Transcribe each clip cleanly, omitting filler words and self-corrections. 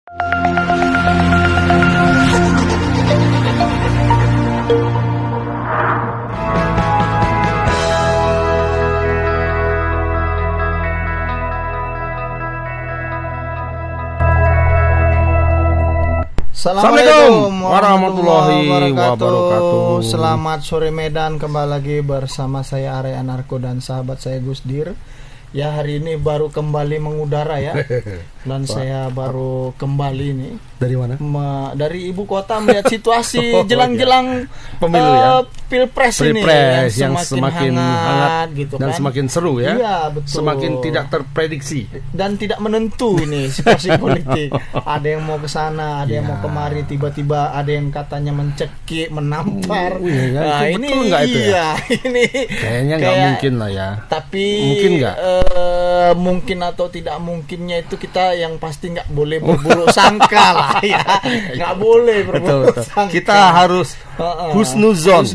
Assalamualaikum warahmatullahi wabarakatuh. Selamat sore Medan, kembali lagi bersama saya Arya Anarko dan sahabat saya Gusdir. Ya, hari ini baru kembali mengudara ya. Dan saya baru kembali nih. Dari mana? Dari ibu kota melihat situasi jelang-jelang pemilu ya. Pilpres ini yang semakin hangat gitu dan kan. semakin seru ya. Iya, betul. Semakin tidak terprediksi dan tidak menentu ini situasi politik. Ada yang mau ke sana, ada yang mau kemari, tiba-tiba ada yang katanya mencekik, menampar. Nah, ini betul nggak itu ya? Ini kayaknya nggak mungkin lah ya. Tapi mungkin nggak? Mungkin atau tidak mungkinnya itu kita yang pasti nggak boleh berburuk sangka lah ya. Nggak boleh berburuk sangka. Kita harus husnuzon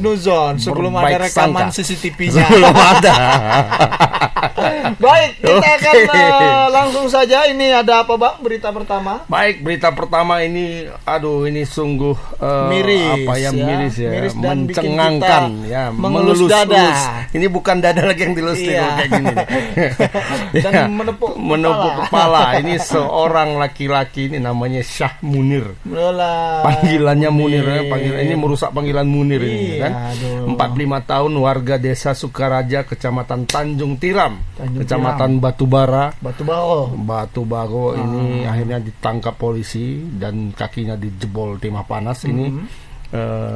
sebelum ada rekaman CCTV-nya. Sebelum ada. Baik, kita akan langsung saja. Ini ada apa Bang berita pertama? Baik, berita pertama ini, aduh ini sungguh miris, miris ya, dan mencengangkan ya, mengelus dada. Ini bukan dada lagi yang dilus kayak gini nih. Dan menepuk kepala. Ini seorang laki-laki, ini namanya Syah Munir. Panggilannya Munir ya, ini merusak panggilan Munir ini kan. 45 tahun, warga desa Sukaraja, Kecamatan Tanjung Tiram, Kecamatan Batubara. Batubaro ini akhirnya ditangkap polisi dan kakinya dijebol timah panas ini.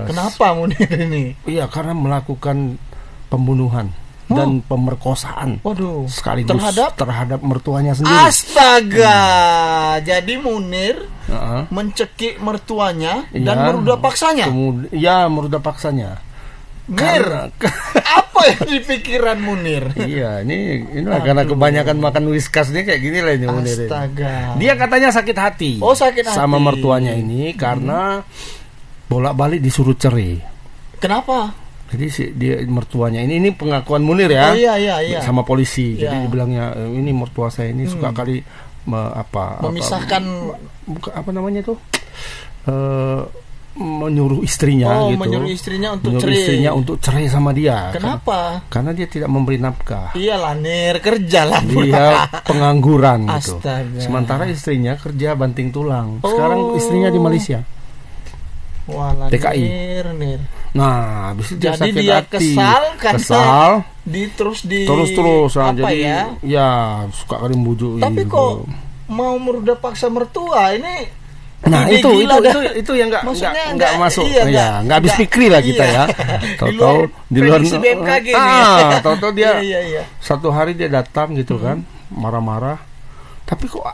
Kenapa Munir ini? Iya, karena melakukan pembunuhan dan pemerkosaan. Waduh. Sekaligus terhadap mertuanya sendiri. Astaga. Jadi Munir mencekik mertuanya dan merudah paksanya. Merudah paksanya. Mir, apa yang di pikiran Munir? Iya, ini karena kebanyakan makan whiskas dia kayak gini lah ini Munir. Astaga. Dia katanya sakit hati. Sakit hati sama mertuanya ini karena bolak-balik disuruh cerai. Kenapa? Jadi dia mertuanya ini pengakuan Munir ya. Iya. Sama polisi. Jadi dibilangnya ini mertua saya ini suka kali memisahkan apa namanya tuh? Menyuruh istrinya gitu. Menyuruh istrinya untuk cerai sama dia. Kenapa? Karena dia tidak memberi nafkah. Iyalah, Nir, kerja lah. Dia pengangguran gitu. Astaga. Sementara istrinya kerja banting tulang. Sekarang istrinya di Malaysia. Walah, TKI. Nir. Nah, habis itu dia jadi sakit dia hati. kesal terus jadi ya suka kali membujuk. Tapi kok mau merudah paksa mertua ini? Nah, itu yang enggak masuk. Enggak habis pikir lah kita ya. Tahu-tahu di luar BMKG tahu-tahu dia satu hari dia datang gitu kan, marah-marah. Tapi kok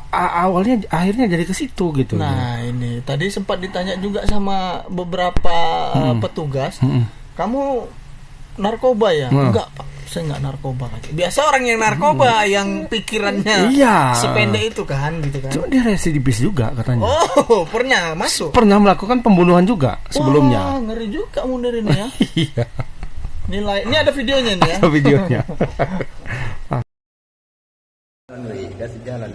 akhirnya jadi ke situ gitu. Nah, ini tadi sempat ditanya juga sama beberapa petugas. Kamu narkoba ya? Enggak, Pak. Saya enggak narkoba. Biasa orang yang narkoba yang pikirannya sependek itu kan gitu kan. Cuma dia residivis juga katanya. Pernah masuk. Pernah melakukan pembunuhan juga sebelumnya. Ngeri juga Munir ini ya. Iya. Ini ada videonya nih ya. Ada videonya. Kasih jalan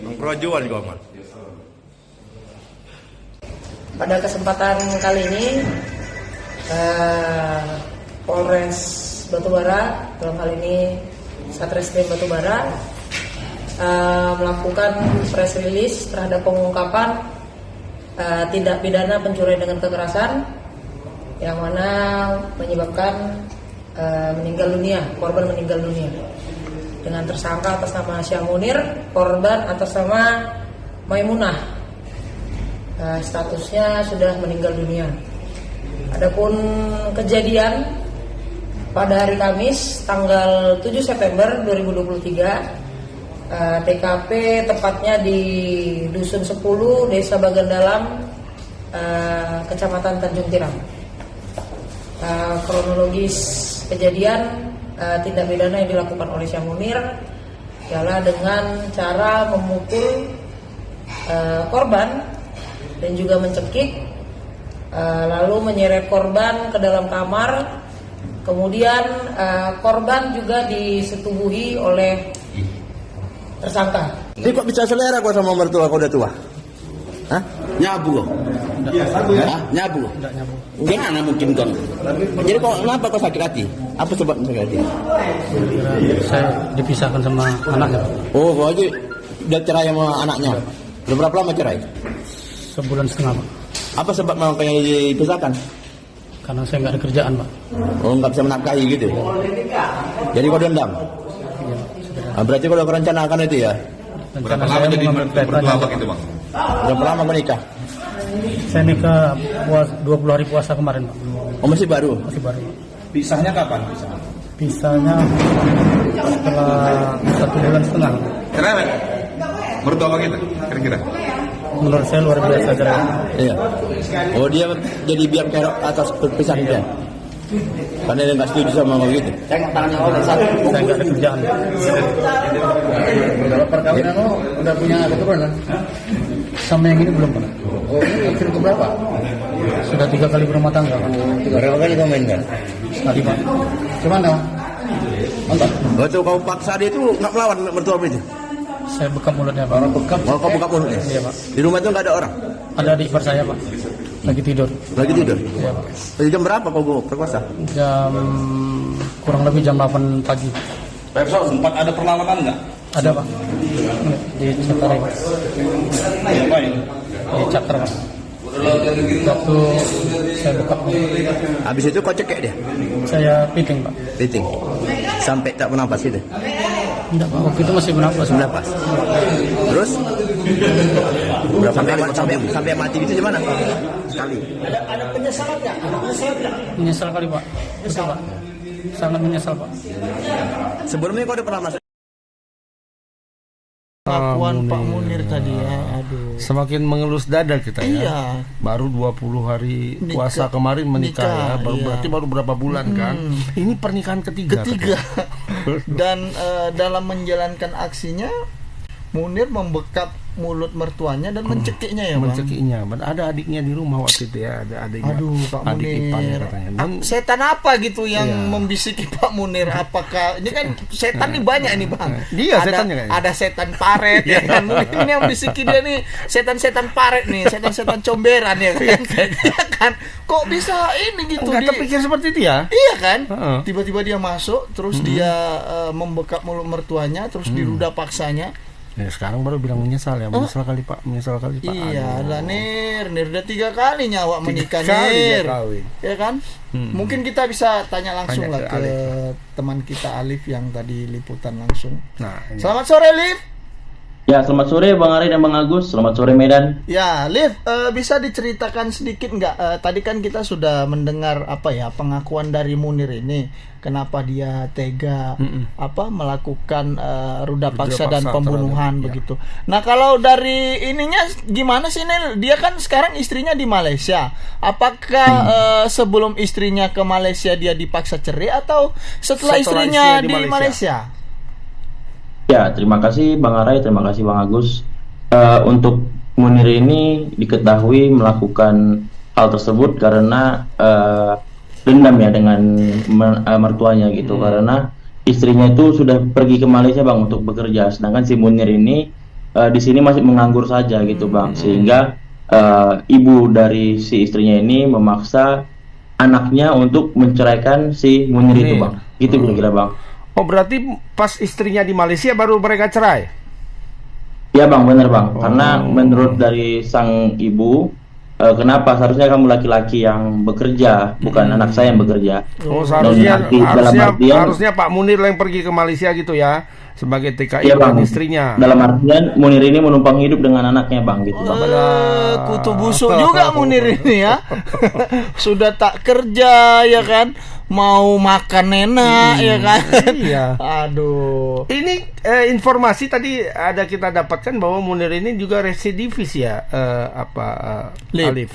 mengkerojuan kau mal. Pada kesempatan kali ini Polres Batubara, dalam hal ini Satreskrim Batubara, melakukan press release terhadap pengungkapan tindak pidana pencurian dengan kekerasan yang mana menyebabkan korban meninggal dunia dengan tersangka atas nama Syah Munir, korban atas nama Maimunah. Statusnya sudah meninggal dunia. Adapun kejadian pada hari Kamis tanggal 7 September 2023, TKP tepatnya di Dusun 10, Desa Bagandalam, Kecamatan Tanjung Tiram. Kronologis kejadian tindak pidana yang dilakukan oleh Syah Munir ialah dengan cara memukul korban dan juga mencekik, lalu menyeret korban ke dalam kamar. Kemudian korban juga disetubuhi oleh tersangka. Ini kok bisa selera kok sama mertua kau udah tua? Hah? Nyabu kok? Nyabu? Gimana mungkin kau? Jadi kok kenapa kau sakit hati? Apa sebabnya sakit hati? Saya dipisahkan sama anaknya. Oh, kau aja udah cerai sama anaknya. Udah berapa lama cerai? Sebulan setengah, Pak. Apa sebab mau kayak dipisahkan? Karena saya nggak ada kerjaan, Pak. Oh, nggak bisa menafkahi gitu. Jadi kau dendam? Berarti kau udah merencanakan itu ya? Berapa lama jadi berdua gitu, Bang? Berapa lama menikah? Saya nikah 20 hari puasa kemarin, Pak. Oh, masih baru? Masih baru, Pak. Pisahnya kapan? Pisahnya setelah 1 bulan setengah. Cerewet? Mertua Bang itu, kira-kira? Menurut saya luar biasa cerai. Iya. Oh, dia jadi biang kerok atas perpisahan dia. Karena dia nggak setuju sama begitu. Saya nggak ada kerjaan. Kalau perkawinan lo udah punya keturunan? Sama yang ini belum pernah. Oh, ini istri berapa? Sudah 3 kali berumah tangga, Pak. Berapa kali kau mainkan? Sekali, Pak. Gimana? Mantap. Waktu kau paksa dia itu nggak melawan mertua itu? Saya bekap mulutnya, Pak. Oh, kau buka mulutnya? Iya, Pak. Di rumah itu nggak ada orang? Ada adik ipar saya, Pak. Lagi tidur. Lagi tidur? Iya, Pak. Jam berapa kau perkosa? Jam kurang lebih jam 8 pagi. Pak Epson, sempat ada perlawanan nggak? Ada, Pak. Di Cakar, Pak. Ngapain? Di Cakar, Pak. Waktu saya bekap, Habis itu kau cekek dia? saya piting, Pak. Piting. Sampai tak bernafas gitu? Enggak, Pak. Waktu itu masih bernafas. Bernafas. Terus? Sampai mati gitu gimana? Sekali. Ada penyesalan nggak? Menyesal kali, Pak. Betul, Pak. Sangat menyesal, Pak. Sebelumnya kau udah pernah masuk? Pengakuan Pak Munir tadi ya, aduh. Semakin mengelus dada kita ya. Iya. Baru 20 hari puasa kemarin menikah ya. Berarti baru berapa bulan kan? Ini pernikahan ketiga. Dan dalam menjalankan aksinya Munir membekap mulut mertuanya dan mencekiknya ya, Bang. Mencekiknya. Ada adiknya di rumah waktu itu ya, ada adiknya. Aduh, Pak adik Munir. iparnya katanya. Dan Setan apa gitu yang Iya. membisiki Pak Munir? Apakah ini kan setan nih banyak nih, Bang. Dia setannya kayaknya. Ada setan paret ya kan. Mungkin ini yang bisiki dia nih setan-setan paret nih, setan-setan comberan ya kan. Ya kan? Kok bisa ini gitu nggak kepikir seperti itu ya? Iya kan? Heeh. Tiba-tiba dia masuk, terus dia membekap mulut mertuanya, terus diruda paksanya. Ya, sekarang baru bilang menyesal ya, menyesal kali Pak. Iya, lah Nir udah 3 kali nyawa menikah kali dia Nir. kawin. Ya kan? Mungkin kita bisa tanya langsung Tanya lah ke ke teman kita Alif yang tadi liputan langsung. Nah, ini. Selamat sore Alif. Ya, selamat sore Bang Ari dan Bang Agus. Selamat sore Medan. Ya, Liv, bisa diceritakan sedikit nggak? Tadi kan kita sudah mendengar pengakuan dari Munir ini, kenapa dia tega melakukan ruda paksa dan pembunuhan begitu. Nah, kalau dari ininya gimana sih Nil? Dia kan sekarang istrinya di Malaysia. Apakah sebelum istrinya ke Malaysia dia dipaksa cerai atau setelah istrinya di Malaysia? Ya, terima kasih Bang Arai, terima kasih Bang Agus. Untuk Munir ini diketahui melakukan hal tersebut karena dendam ya dengan mertuanya gitu, karena istrinya itu sudah pergi ke Malaysia Bang untuk bekerja, sedangkan si Munir ini di sini masih menganggur saja gitu Bang, sehingga ibu dari si istrinya ini memaksa anaknya untuk menceraikan si Munir itu Bang, gitu kira-kira Bang. Oh, berarti pas istrinya di Malaysia baru mereka cerai? Ya Bang, benar Bang. Karena menurut dari sang ibu, kenapa seharusnya kamu laki-laki yang bekerja, bukan anak saya yang bekerja. Oh, harusnya Pak Munir yang pergi ke Malaysia gitu ya, sebagai TKI ya, dan Bang. istrinya. Dalam artian Munir ini menumpang hidup dengan anaknya Bang, gitu Bang. Kutu busuk juga Munir ini ya. Sudah tak kerja ya kan, mau makan enak ya kan. Iya. Aduh. Ini informasi tadi ada kita dapatkan bahwa Munir ini juga residivis ya, Alif.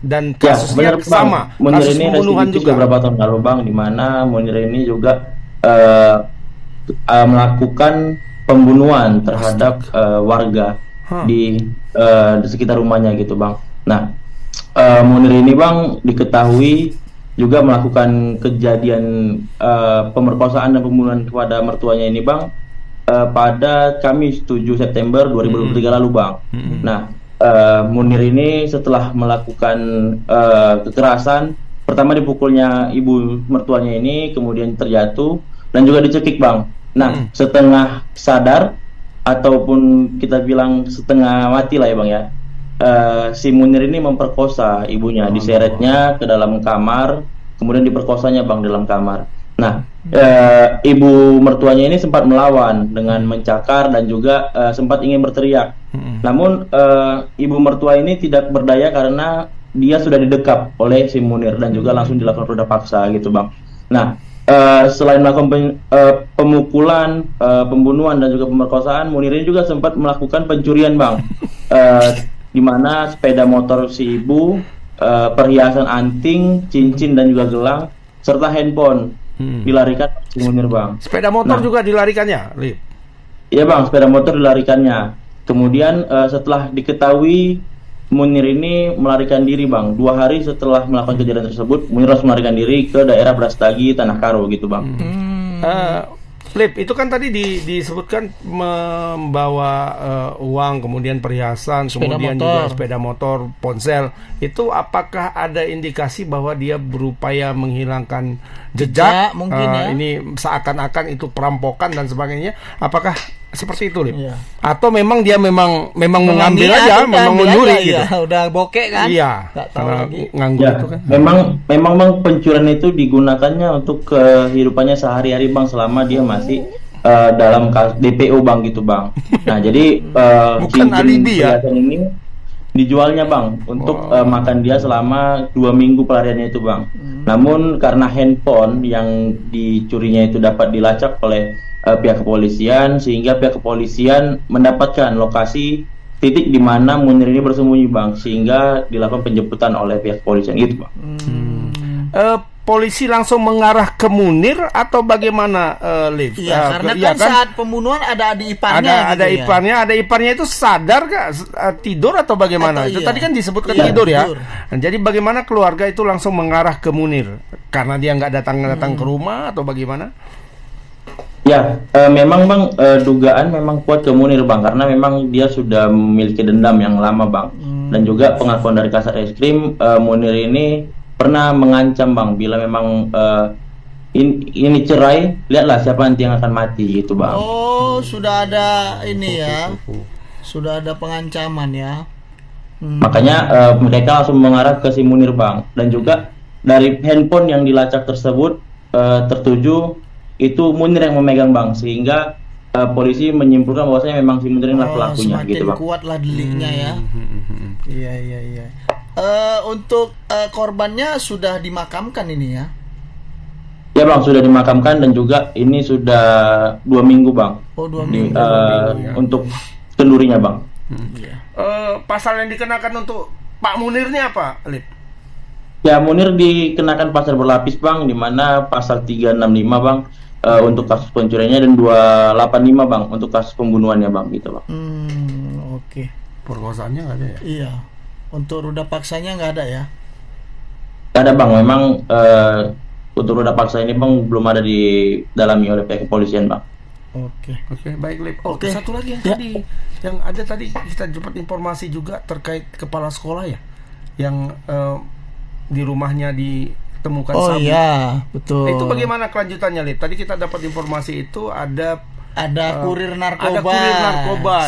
Dan kasusnya benar, sama, Munir kasus ini pembunuhan juga beberapa tahun lalu Bang, di mana Munir ini juga melakukan pembunuhan terhadap warga di sekitar rumahnya gitu Bang. Nah, Munir ini Bang diketahui juga melakukan kejadian pemerkosaan dan pembunuhan kepada mertuanya ini Bang pada Kamis 7 September 2023 lalu Bang. Nah, Munir ini setelah melakukan kekerasan, pertama dipukulnya ibu mertuanya ini, kemudian terjatuh dan juga dicekik Bang. Nah, setengah sadar ataupun kita bilang setengah mati lah ya Bang ya, si Munir ini memperkosa ibunya, diseretnya ke dalam kamar, kemudian diperkosanya Bang dalam kamar. Nah, ibu mertuanya ini sempat melawan dengan mencakar dan juga sempat ingin berteriak. Namun ibu mertua ini tidak berdaya karena dia sudah didekap oleh si Munir dan juga langsung dilakukan ruda paksa gitu Bang. Nah, selain melakukan pemukulan, pembunuhan dan juga pemerkosaan, Munir ini juga sempat melakukan pencurian Bang. Di mana sepeda motor si ibu, perhiasan anting, cincin dan juga gelang serta handphone dilarikan si Munir Bang. Sepeda motor juga dilarikannya, Lip? Iya Bang, sepeda motor dilarikannya. Kemudian setelah diketahui Munir ini melarikan diri Bang, 2 hari setelah melakukan kejadian tersebut, Munir harus melarikan diri ke daerah Brastagi, Tanah Karo gitu Bang. Lip, itu kan tadi disebutkan membawa uang, kemudian perhiasan, kemudian juga sepeda motor, ponsel. Itu apakah ada indikasi bahwa dia berupaya menghilangkan jejak? Mungkin ya. Ini seakan-akan itu perampokan dan sebagainya. Apakah seperti itu, Lip? Iya. Atau memang dia memang mengambil aja, memang mencuri gitu. Iya, udah bokek kan? Iya. Karena nganggur itu kan. Memang Bang, pencurian itu digunakannya untuk kehidupannya sehari-hari Bang, selama dia masih dalam DPO Bang gitu Bang. Nah, jadi bukan alibi ya. Ini dijualnya Bang untuk makan dia selama 2 minggu pelariannya itu Bang. Namun karena handphone yang dicurinya itu dapat dilacak oleh pihak kepolisian, sehingga pihak kepolisian mendapatkan lokasi titik di mana Munir ini bersembunyi Bang, sehingga dilakukan penjemputan oleh pihak kepolisian gitu Bang. Polisi langsung mengarah ke Munir atau bagaimana, Liv? Iya, karena kan saat pembunuhan ada adik iparnya. Ada iparnya itu sadar gak? Tidur atau bagaimana? Itu tadi kan disebutkan tidur ya. Nah, jadi bagaimana keluarga itu langsung mengarah ke Munir? Karena dia nggak datang ke rumah atau bagaimana? Ya, memang Bang, dugaan memang kuat ke Munir Bang, karena memang dia sudah memiliki dendam yang lama Bang. Dan juga pengakuan dari Kasat Reskrim, Munir ini pernah mengancam Bang, bila memang ini cerai, lihatlah siapa nanti yang akan mati gitu Bang. Oh, sudah ada ini ya, sudah ada pengancaman ya. Makanya mereka langsung mengarah ke si Munir Bang. Dan juga dari handphone yang dilacak tersebut tertuju itu Munir yang memegang Bang, sehingga polisi menyimpulkan bahwasanya memang si Munir inilah pelakunya gitu Bang. Kuatlah deliknya ya. Iya. Untuk korbannya sudah dimakamkan ini ya? Ya Bang, sudah dimakamkan dan juga ini sudah 2 minggu Bang. Oh, 2 minggu. Untuk kendurinya Bang. Pasal yang dikenakan untuk Pak Munir ini apa, Lip? Ya, Munir dikenakan pasal berlapis Bang, di mana pasal 365 Bang untuk kasus pencuriannya dan 285 Bang untuk kasus pembunuhannya Bang gitu Bang. Oke. Perkosaannya nggak ada ya? Iya. Untuk ruda paksanya nggak ada ya? Nggak ada Bang, memang untuk ruda paksa ini Bang belum ada didalami oleh pihak kepolisian Bang. Oke, baik Lip. Oke. Satu lagi yang ada tadi kita dapat informasi juga terkait kepala sekolah ya, yang di rumahnya ditemukan sabu. Oh iya, betul. Itu bagaimana kelanjutannya, Lip? Tadi kita dapat informasi itu ada kurir narkoba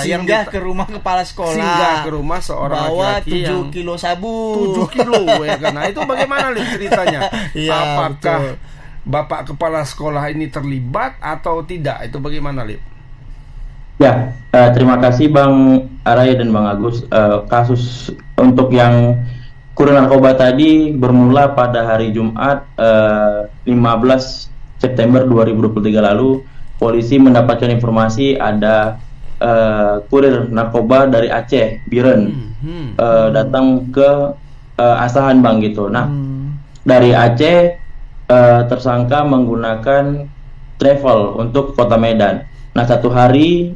yang singgah ke rumah kepala sekolah. Singgah ke rumah seorang laki-laki yang 7 kilo sabu. 7 kilo ya kan. Nah, itu bagaimana Lip ceritanya? Apakah Bapak kepala sekolah ini terlibat atau tidak? Itu bagaimana, Lip? Ya, terima kasih Bang Araya dan Bang Agus. Kasus untuk yang kurir narkoba tadi bermula pada hari Jumat 15 September 2023 lalu. Polisi mendapatkan informasi ada kurir narkoba dari Aceh, Biren, datang ke Asahan Bang gitu. Nah, dari Aceh tersangka menggunakan travel untuk kota Medan. Nah, satu hari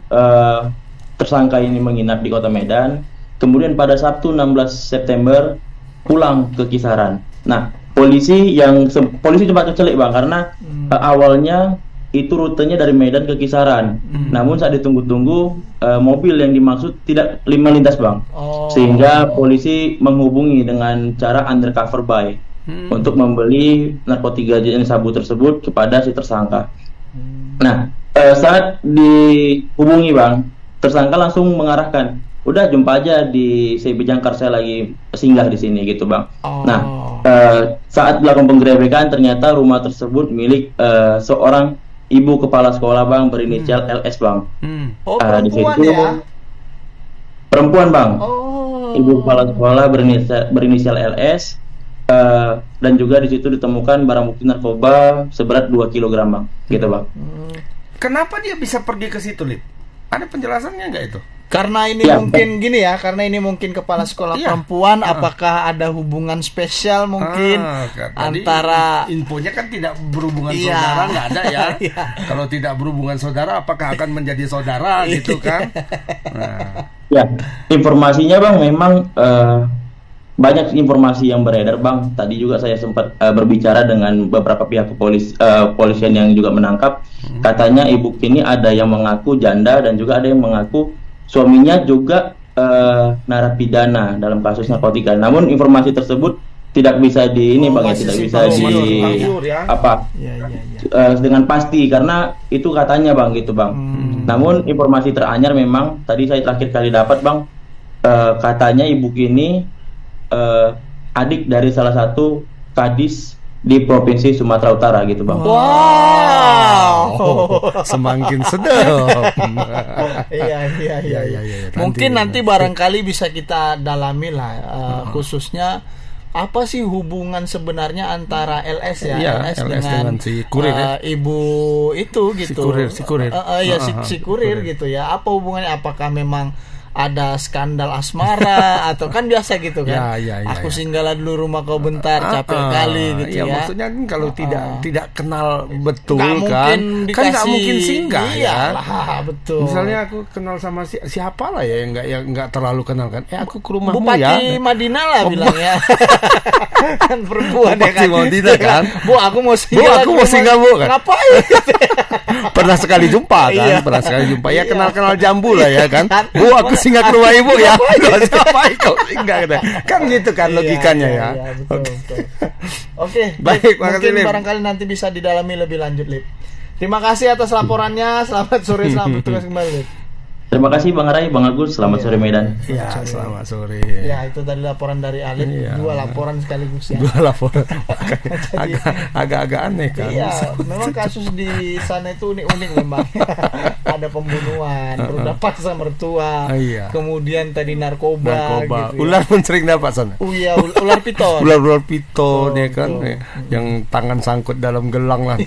tersangka ini menginap di Kota Medan. Kemudian pada Sabtu 16 September pulang ke Kisaran. Nah, polisi cepat kecelik Bang, karena awalnya itu rutenya dari Medan ke Kisaran. Namun saat ditunggu-tunggu mobil yang dimaksud tidak melintas Bang. Sehingga polisi menghubungi dengan cara undercover buy untuk membeli narkotika jenis sabu tersebut kepada si tersangka. Nah, saat dihubungi Bang, tersangka langsung mengarahkan, udah jumpa aja di CB Jangkar, saya lagi singgah di sini gitu Bang. Nah, saat dilakukan penggerebekan ternyata rumah tersebut milik seorang ibu kepala sekolah Bang berinisial LS Bang. Di situ ya? Perempuan Bang. Ibu kepala sekolah berinisial LS, dan juga di situ ditemukan barang bukti narkoba seberat 2 kg Bang. Gitu Bang. Kenapa dia bisa pergi ke situ, Lip? Ada penjelasannya nggak itu? Karena ini mungkin gini ya, karena ini mungkin kepala sekolah perempuan, apakah ada hubungan spesial mungkin antara infonya kan tidak berhubungan saudara, nggak ada ya. Kalau tidak berhubungan saudara, apakah akan menjadi saudara gitu kan? Nah. Ya, informasinya Bang memang banyak informasi yang beredar Bang. Tadi juga saya sempat berbicara dengan beberapa pihak kepolisian yang juga menangkap. Katanya ibu ini ada yang mengaku janda dan juga ada yang mengaku suaminya juga narapidana dalam kasus narkotika. Namun informasi tersebut tidak bisa tidak bisa dengan pasti karena itu katanya Bang gitu Bang. Namun informasi teranyar memang tadi saya terakhir kali dapat Bang, katanya ibu ini adik dari salah satu kadis di Provinsi Sumatera Utara gitu Bang. Wow, semakin sedap. Iya. Mungkin nanti barangkali bisa kita dalami lah, khususnya apa sih hubungan sebenarnya antara LS LS dengan si kurir ibu itu gitu. Si kurir. Si kurir gitu ya. Apa hubungannya? Apakah memang ada skandal asmara atau kan biasa gitu kan? Aku singgahlah dulu rumah kau bentar, capek kali gitu ya. Maksudnya kan kalau tidak kenal betul kan nggak mungkin singgah ya. Betul. Misalnya aku kenal sama siapa lah ya yang nggak terlalu kenal kan? Aku ke rumahmu Bupati Madinah lah bilangnya. Kan perempuan ya kan. Madinah kan. Bu, aku mau singgah Bu kan. Ngapain? Pernah sekali jumpa kan? Ya kenal jambu lah ya kan. Bu, aku singgah ke rumah ibu ya. Ngapain kau singgah kan gitu kan logikanya ya. Oke, baik, mungkin barangkali nanti bisa didalami lebih lanjut, Lip. Terima kasih atas laporannya. Selamat sore, selamat bertugas kembali, Lip. Terima kasih Bang Arai, Bang Agus, selamat sore Medan. Ya, selamat sore. Ya, itu tadi laporan dari Alif, 2 laporan sekaligus ya. 2 laporan. Agak-agak aneh kan. Iya, memang kasus di sana itu unik-unik memang. Ada pembunuhan, berudah paksa mertua. Kemudian tadi narkoba gitu. Ular pun sering dapat sana. Iya, ular piton. Ular piton ya kan. Yang tangan sangkut dalam gelang lah.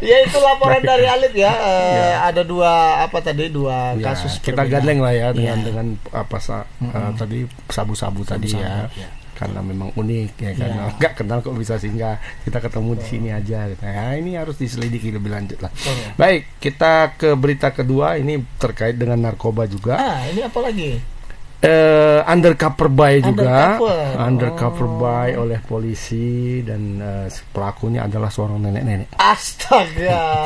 Ya itu laporan dari Alif ya. Ada 2 kasus kita gandeng lah ya dengan tadi sabu-sabu tadi ya. Karena memang unik ya kan. Nggak kenal kok bisa singgah. Kita ketemu di sini aja gitu. Ya, ini harus diselidiki lebih lanjut lah. Baik, kita ke berita kedua, ini terkait dengan narkoba juga. Ini apa lagi? Undercover buy juga. Undercover buy oleh polisi dan pelakunya adalah seorang nenek-nenek. Astaga.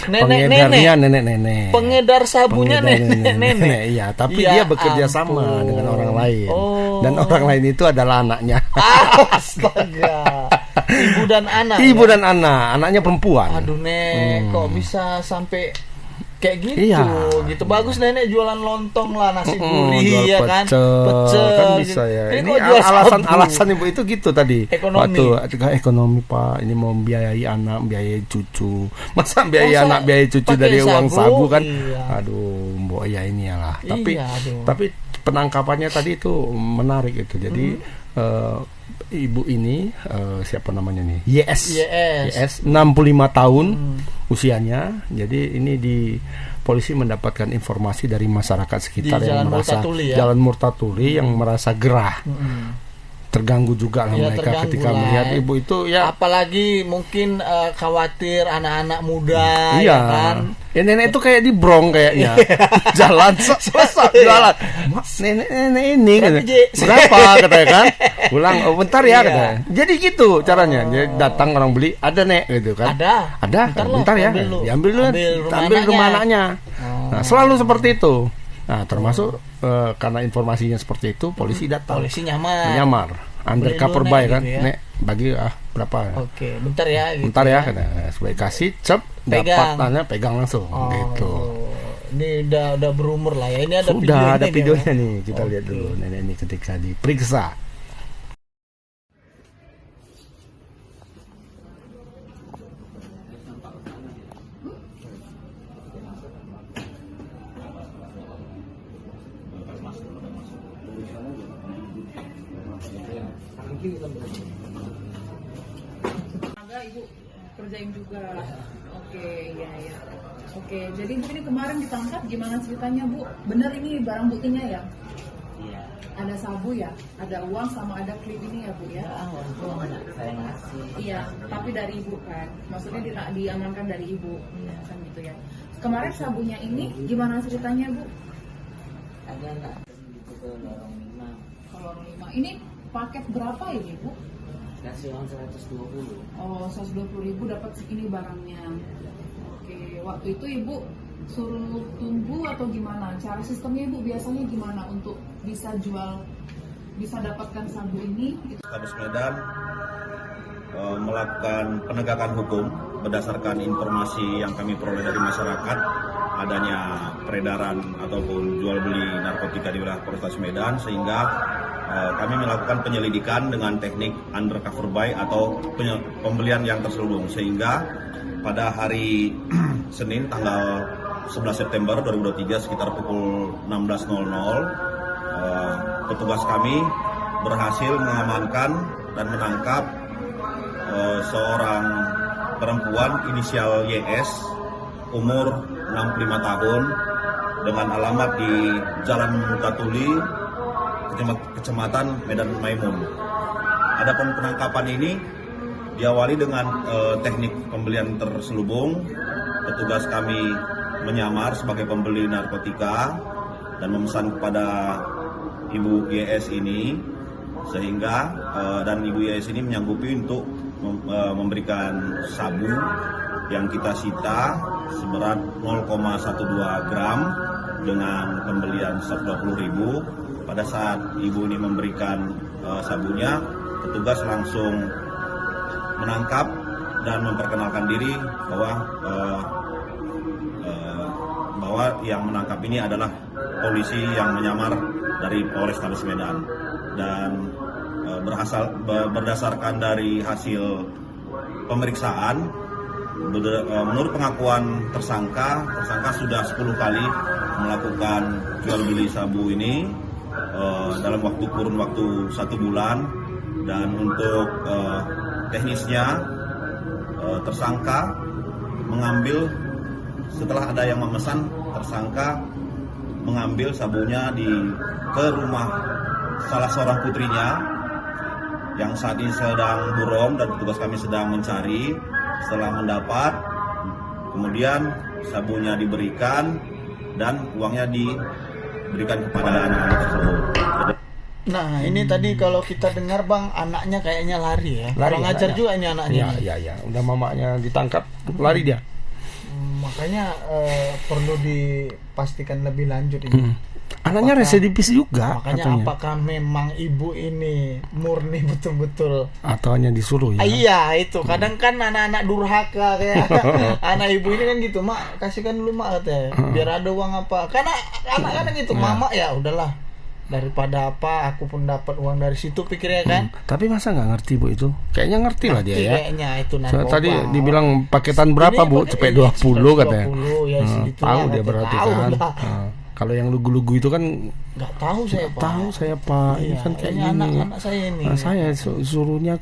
Pengedarnya nenek-nenek. Pengedar sabunya nenek-nenek. Iya, tapi dia bekerja sama dengan orang lain. Dan orang lain itu adalah anaknya. Astaga. Ibu dan anak. Anaknya perempuan. Aduh, Nek, kok bisa sampai kayak gitu, bagus nenek jualan lontong lah, nasi gurih ya kan, pecel kan bisa gitu. Ya. Ini alasan ibu itu gitu tadi. Ekonomi Pak, ini mau biayai anak, biayai cucu. Masa biayai anak, biayai cucu dari uang sabu kan? Aduh, mbok ya ini lah. Tapi penangkapannya tadi itu menarik itu. Jadi ibu ini siapa namanya nih? YS 65 tahun usianya. Jadi ini polisi mendapatkan informasi dari masyarakat sekitar yang merasa Jalan Murtatuli yang merasa gerah. terganggu juga lah mereka ketika melihat ibu itu ya. Apalagi mungkin khawatir anak-anak muda ya kan. Ya, nenek itu kayak di Brong kayaknya. Jalan selesai jualan. Nenek ini berapa katanya kan? Pulang bentar ya katanya. Jadi gitu caranya. Jadi datang orang beli, ada nek gitu kan. Ada. Bentar ya. Diambil rumah anaknya. Nah, selalu seperti itu. Nah, termasuk karena informasinya seperti itu, polisi datang. Polisi nyamar. Undercover buy kan, gitu ya. nek bagi berapa? Oke, bentar ya. Gitu bentar ya, sebagai kasih cep, dapat tanya pegang langsung, gitu. Ini udah berumur lah ya. Ini ada videonya nih, kita lihat dulu nenek ini ketika diperiksa. Agak ibu kerjain juga. Oke, ya. Oke, jadi ibu ini kemarin ditangkap gimana ceritanya bu? Bener ini barang buktinya ya? Iya. Ada sabu ya, ada uang sama ada klip ini ya bu ya? Uang anak saya ngasih. Iya, tapi dari ibu kan? Maksudnya diamankan dari ibu, kan gitu ya? Kemarin sabunya ini gimana ceritanya bu? Ada anak gitu ke lorong 5. Lorong 5 ini paket berapa ini bu? Kasih uang 120. Oh, 120.000 dapat ini barangnya. Oke, waktu itu ibu suruh tunggu atau gimana? Cara sistemnya ibu biasanya gimana untuk bisa dapatkan sabu ini? Polrestabes Medan melakukan penegakan hukum berdasarkan informasi yang kami peroleh dari masyarakat adanya peredaran ataupun jual beli narkotika di wilayah Polrestabes Medan, sehingga kami melakukan penyelidikan dengan teknik undercover buy atau pembelian yang terselubung, sehingga pada hari Senin tanggal 11 September 2023 sekitar pukul 16.00 petugas kami berhasil mengamankan dan menangkap seorang perempuan inisial YS umur 65 tahun dengan alamat di Jalan Mutatuli, Kecamatan Medan Maimun. Adapun penangkapan ini diawali dengan teknik pembelian terselubung. Petugas kami menyamar sebagai pembeli narkotika dan memesan kepada Ibu YS ini, sehingga dan Ibu YS ini menyanggupi untuk memberikan sabu yang kita sita seberat 0,12 gram dengan pembelian 120.000. Pada saat ibu ini memberikan sabunya, petugas langsung menangkap dan memperkenalkan diri bahwa yang menangkap ini adalah polisi yang menyamar dari Polrestabes Medan, dan berdasarkan dari hasil pemeriksaan, menurut pengakuan tersangka sudah 10 kali melakukan jual beli sabu ini dalam kurun waktu 1 bulan. Dan untuk teknisnya, tersangka mengambil, setelah ada yang memesan, tersangka mengambil sabunya ke rumah salah seorang putrinya yang saat ini sedang buron dan petugas kami sedang mencari. Setelah mendapat, kemudian sabunya diberikan dan uangnya diberikan kepada anak-anak tersebut. Nah, ini tadi kalau kita dengar Bang, anaknya kayaknya lari ya. Kurang ajar juga ini anaknya. Iya. Udah mamanya ditangkap, lari dia. Makanya perlu dipastikan lebih lanjut ini. Anaknya residivis juga. Makanya katanya, apakah memang ibu ini murni betul-betul atau hanya disuruh ya? Iya, itu. Kadang kan anak-anak durhaka kayak anak ibu ini kan gitu, "Mak, kasihkan dulu Mak," katanya. Biar ada uang apa. Karena anak-anak gitu, "Mama ya udahlah. Daripada apa, aku pun dapat uang dari situ," pikirnya kan. Tapi masa nggak ngerti Bu itu? Kayaknya ngerti lah dia ya. Kayaknya itu narkoba. Tadi dibilang paketan berapa Bu? Cepet 20 katanya. 20 ya, tahu dia berarti kan. Kalau yang lugu-lugu itu kan nggak tahu saya Pak. Tahu saya Pak. Ini kan kayak gini. Anak-anak saya ini. Nah, saya suruhnya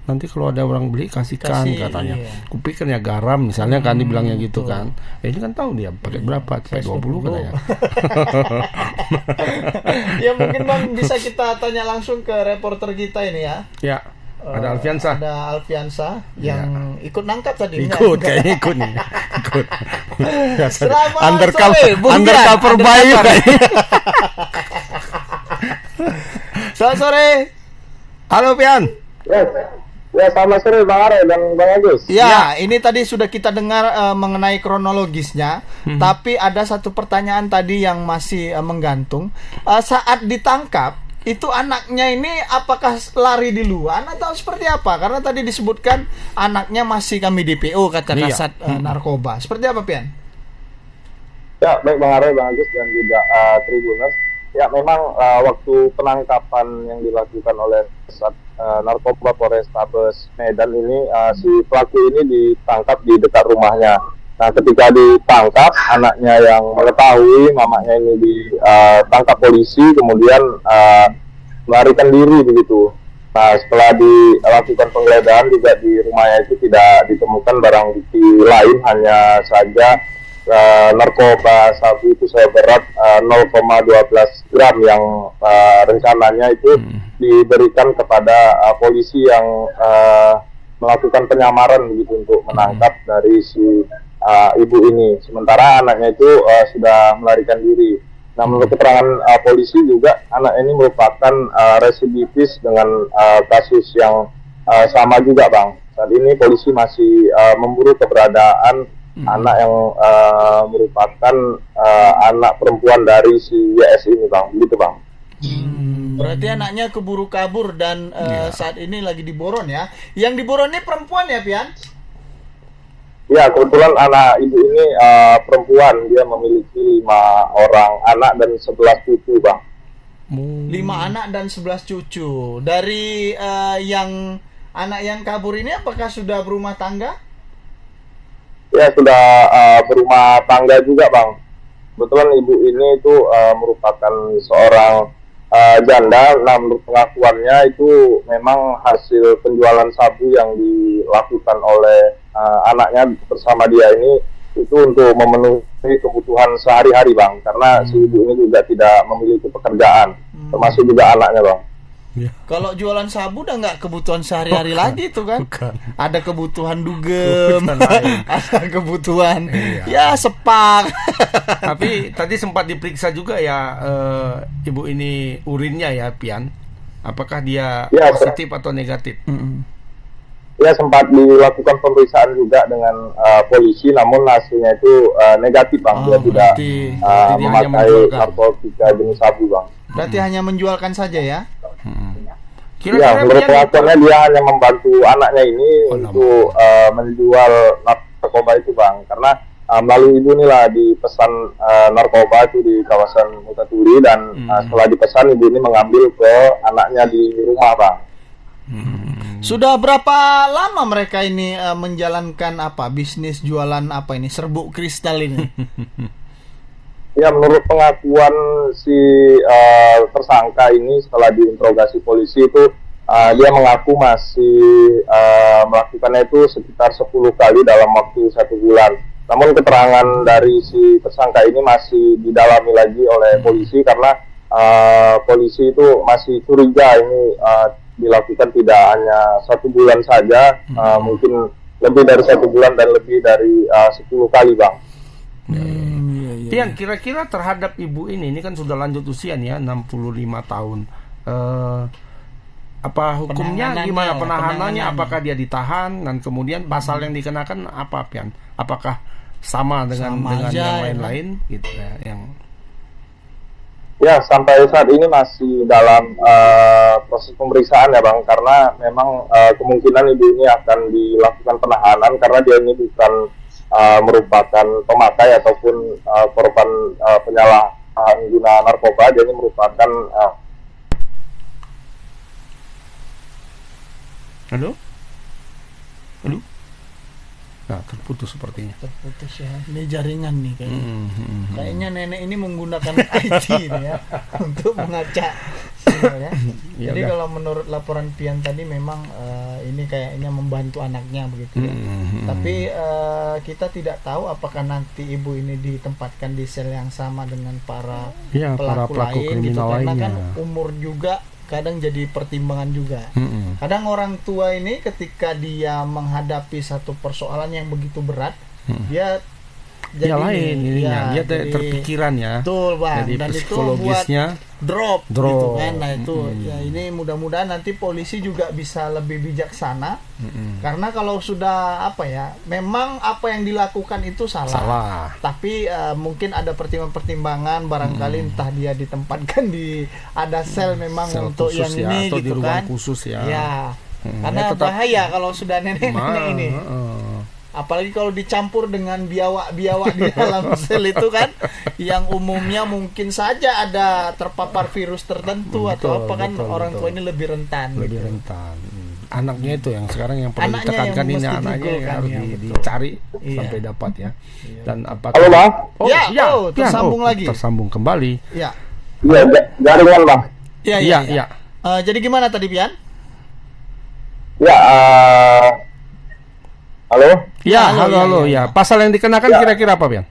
nanti kalau ada orang beli kasihkan katanya. Kupikir ya garam misalnya kan dibilangnya gitu kan. Ini kan tahu dia pakai berapa? Pakai 20 katanya. Ya mungkin Bang bisa kita tanya langsung ke reporter kita ini ya. Ya. Ada Alfiansa. Ada Alfiansa yang ikut nangkap tadi. Ikut kayaknya ikut nih. Ikut. Selamat undercover bayu. Selamat sore. Halo Pian. Ya selamat sore Bang Are dan Bang Agus. Ya, ini tadi sudah kita dengar mengenai kronologisnya, tapi ada satu pertanyaan tadi yang masih menggantung. Saat ditangkap itu anaknya ini apakah lari di luar atau seperti apa? Karena tadi disebutkan anaknya masih kami DPO kata Kasat Narkoba. Seperti apa Pian? Ya baik Bang Are, Bang Agus dan juga Tribuners. Ya memang waktu penangkapan yang dilakukan oleh Kasat Narkoba Polrestabes Medan ini si pelaku ini ditangkap di dekat rumahnya. Nah ketika ditangkap anaknya yang mengetahui mamanya ini ditangkap polisi kemudian melarikan diri begitu. Nah setelah dilakukan penggeledahan juga di rumahnya itu tidak ditemukan barang bukti lain, hanya saja narkoba sabu itu seberat 0,12 gram yang rencananya itu diberikan kepada polisi yang melakukan penyamaran begitu untuk menangkap dari si ibu ini. Sementara anaknya itu sudah melarikan diri. Nah menurut keterangan polisi juga anak ini merupakan residivis dengan kasus yang sama juga Bang. Saat ini polisi masih memburu keberadaan anak yang merupakan anak perempuan dari si YS ini Bang. Begitu Bang. Berarti anaknya keburu kabur dan saat ini lagi diboron ya. Yang diboron ini perempuan ya Pian? Ya kebetulan anak ibu ini perempuan, dia memiliki 5 orang anak dan 11 cucu Bang. 5 anak dan 11 cucu. Dari yang anak yang kabur ini apakah sudah berumah tangga? Ya sudah berumah tangga juga Bang. Kebetulan ibu ini itu merupakan seorang janda. Nah menurut pengakuannya itu memang hasil penjualan sabu yang dilakukan oleh anaknya bersama dia ini itu untuk memenuhi kebutuhan sehari-hari Bang, karena si ibu ini juga tidak memiliki pekerjaan, termasuk juga anaknya Bang. Kalau jualan sabu udah nggak kebutuhan sehari-hari lagi tuh kan? Ada kebutuhan dugem, ada kebutuhan ya sepak. Tapi tadi sempat diperiksa juga ya ibu ini urinnya ya Pian. Apakah dia positif atau negatif? Ya sempat dilakukan pemeriksaan juga dengan polisi, namun hasilnya itu negatif Bang. Dia tidak memakai narkotika jenis sabu Bang. Berarti hanya menjualkan saja ya? Ya, menurut pengakuannya dia hanya membantu anaknya ini untuk menjual narkoba itu Bang, karena melalui ibu inilah dipesan narkoba itu di kawasan Mutaturi dan setelah dipesan ibu ini mengambil ke anaknya di rumah Bang. Sudah berapa lama mereka ini menjalankan bisnis jualan ini serbuk kristal ini? Ya menurut pengakuan si tersangka ini setelah diinterogasi polisi itu dia mengaku masih melakukannya itu sekitar 10 kali dalam waktu 1 bulan. Namun keterangan dari si tersangka ini masih didalami lagi oleh polisi karena polisi itu masih curiga ini dilakukan tidak hanya 1 bulan saja, mungkin lebih dari 1 bulan dan lebih dari 10 kali Bang. Pian, kira-kira terhadap ibu ini kan sudah lanjut usia nih ya, 65 tahun. Apa hukumnya gimana, penahanannya? Apakah dia ditahan dan kemudian pasal yang dikenakan apa Pian? Apakah sama dengan yang lain-lain gitu ya, yang Ya, sampai saat ini masih dalam proses pemeriksaan ya Bang, karena memang kemungkinan ibu ini akan dilakukan penahanan karena dia ini bukan merupakan pemakai ataupun korban penyalahgunaan guna narkoba. Dia ini merupakan Halo? terputus sepertinya. Terputus ya. Ini jaringan nih kayaknya. Kayaknya nenek ini menggunakan IT nih ya untuk mengacak ya. Jadi kalau menurut laporan Pian tadi memang ini kayaknya membantu anaknya begitu ya. Tapi kita tidak tahu apakah nanti ibu ini ditempatkan di sel yang sama dengan para pelaku lain gitu, karena kan umur juga kadang jadi pertimbangan juga. Kadang orang tua ini ketika dia menghadapi satu persoalan yang begitu berat, dia jadi lain ininya, dia terpikiran ya. Betul, Bang. Jadi dan psikologisnya itu buat drop gitu kan. Nah itu ya, ini mudah-mudahan nanti polisi juga bisa lebih bijaksana. Karena kalau sudah memang apa yang dilakukan itu salah. Tapi mungkin ada pertimbangan-pertimbangan barangkali entah dia ditempatkan di ada sel memang sel untuk yang ini atau gitu di ruang kan. Khusus ya. Karena bahaya kalau sudah nenek-nenek ini. Apalagi kalau dicampur dengan biawak-biawak di dalam sel itu kan, yang umumnya mungkin saja ada terpapar virus tertentu atau apa kan, orang tua ini lebih rentan. Rentan. Anaknya itu yang sekarang yang perlu ditekankan, ini anaknya yang harus dicari sampai dapat ya. Dan apakah Halo, Bang? Tersambung lagi. Tersambung kembali. Iya. Iya, jaringan, Bang. Iya. Jadi gimana tadi, Pian? Ya, halo? Ya, halo. Ya. Pasal yang dikenakan kira-kira apa, Pian?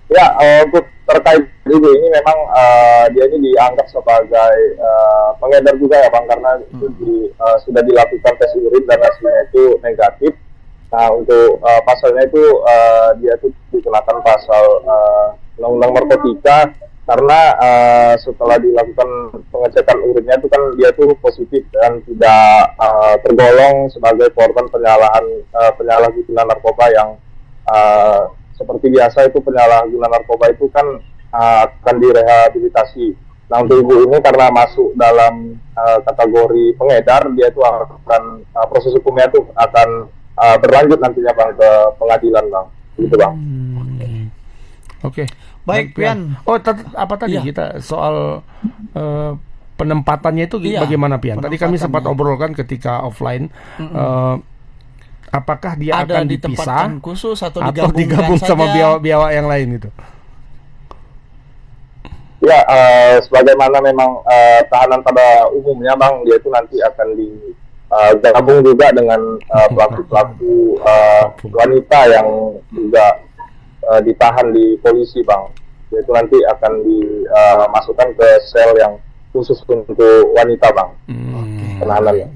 Ya, untuk terkait ini memang dia ini dianggap sebagai pengedar juga ya, Bang, karena itu sudah dilakukan tes urin dan hasilnya itu negatif. Nah, untuk pasalnya itu dia itu dikenakan pasal Undang-Undang Narkotika karena setelah dilakukan pengecekan urinnya itu kan dia tuh positif dan tidak tergolong sebagai korban penyalahgunaan narkoba yang seperti biasa itu penyalahgunaan narkoba itu kan akan direhabilitasi. Nah, untuk ibu ini karena masuk dalam kategori pengedar, dia itu akan proses hukumnya itu akan berlanjut nantinya, Bang, ke pengadilan, Bang. Gitu, Bang. Oke. Baik, Pian. Apa tadi kita soal penempatannya itu bagaimana, Pian? Tadi kami sempat obrolkan ketika offline. Apakah dia akan dipisah khusus atau digabung sama biawak yang lain itu? Ya, sebagaimana memang tahanan pada umumnya, Bang, dia itu nanti akan digabung juga dengan pelaku-pelaku wanita yang juga ditahan di polisi, Bang. Yaitu nanti akan dimasukkan ke sel yang khusus untuk wanita, Bang. Penahanan.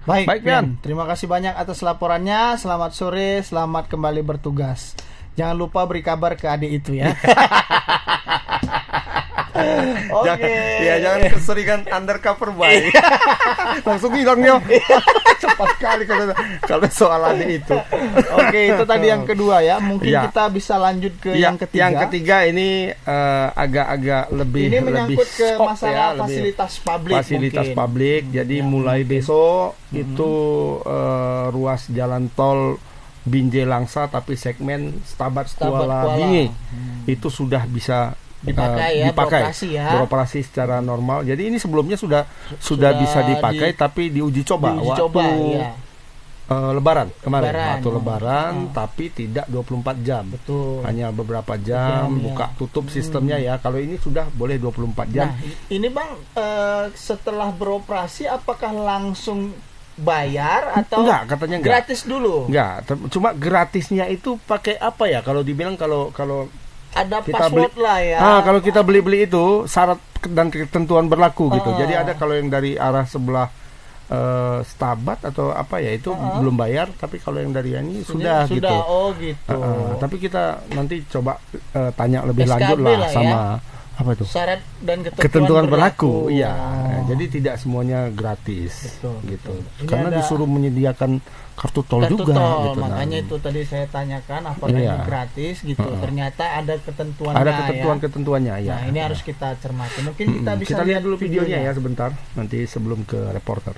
Baik, Pian. Terima kasih banyak atas laporannya. Selamat sore, selamat kembali bertugas. Jangan lupa beri kabar ke adik itu ya. Jangan keseringan undercover baik. Langsung bilang yo. Cepat sekali kalau soal adik itu. Oke, itu tadi yang kedua ya. Mungkin kita bisa lanjut ke yang ketiga. Yang ketiga ini agak-agak lebih ini menyangkut ke masalah fasilitas publik. Jadi mulai besok itu ruas jalan tol Binjai Langsa tapi segmen Stabat Kuala Bingi itu sudah bisa dipakai beroperasi secara normal. Jadi ini sebelumnya sudah bisa dipakai tapi diuji coba waktu Lebaran kemarin, waktu Lebaran tapi tidak 24 jam. Betul. Hanya beberapa jam buka tutup sistemnya ya. Kalau ini sudah boleh 24 jam. Nah, ini Bang setelah beroperasi apakah langsung bayar atau enggak, katanya enggak. Gratis dulu? Enggak, cuma gratisnya itu pakai apa ya? Kalau dibilang kalau ada password lah ya. Kalau kita beli itu syarat dan ketentuan berlaku gitu. Jadi ada kalau yang dari arah sebelah Stabat atau apa ya itu belum bayar, tapi kalau yang dari ini sudah gitu. Tapi kita nanti coba tanya lebih SKB lanjut lah sama apa itu? Syarat dan ketentuan berlaku. Iya. Jadi tidak semuanya gratis. Gitu. Karena disuruh menyediakan kartu tol juga gitu. Makanya itu tadi saya tanyakan apakah ini gratis gitu. Ternyata ada ketentuannya. Ada ketentuannya ya. Nah, ini harus kita cermati. Mungkin kita bisa lihat dulu videonya ya sebentar nanti sebelum ke reporter.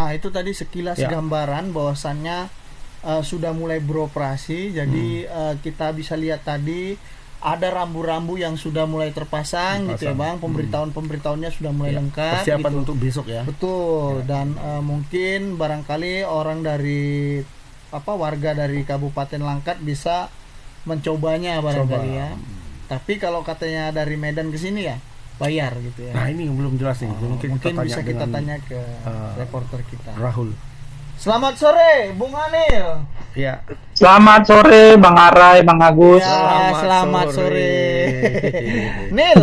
Nah, itu tadi sekilas gambaran bahwasannya sudah mulai beroperasi. Jadi kita bisa lihat tadi ada rambu-rambu yang sudah mulai terpasang gitu ya Bang. Pemberitahuan-pemberitahuannya sudah mulai lengkap. Persiapan gitu. untuk besok ya. Betul. Dan mungkin barangkali orang dari warga dari Kabupaten Langkat bisa mencobanya barangkali ya. Tapi kalau katanya dari Medan ke sini ya bayar gitu ya. Nah, ini belum jelas nih. Mungkin bisa kita tanya ke reporter kita. Rahul. Selamat sore, Bung Anil. Ya. Selamat sore, Bang Arai, Bang Agus. Ya, selamat sore. Nil,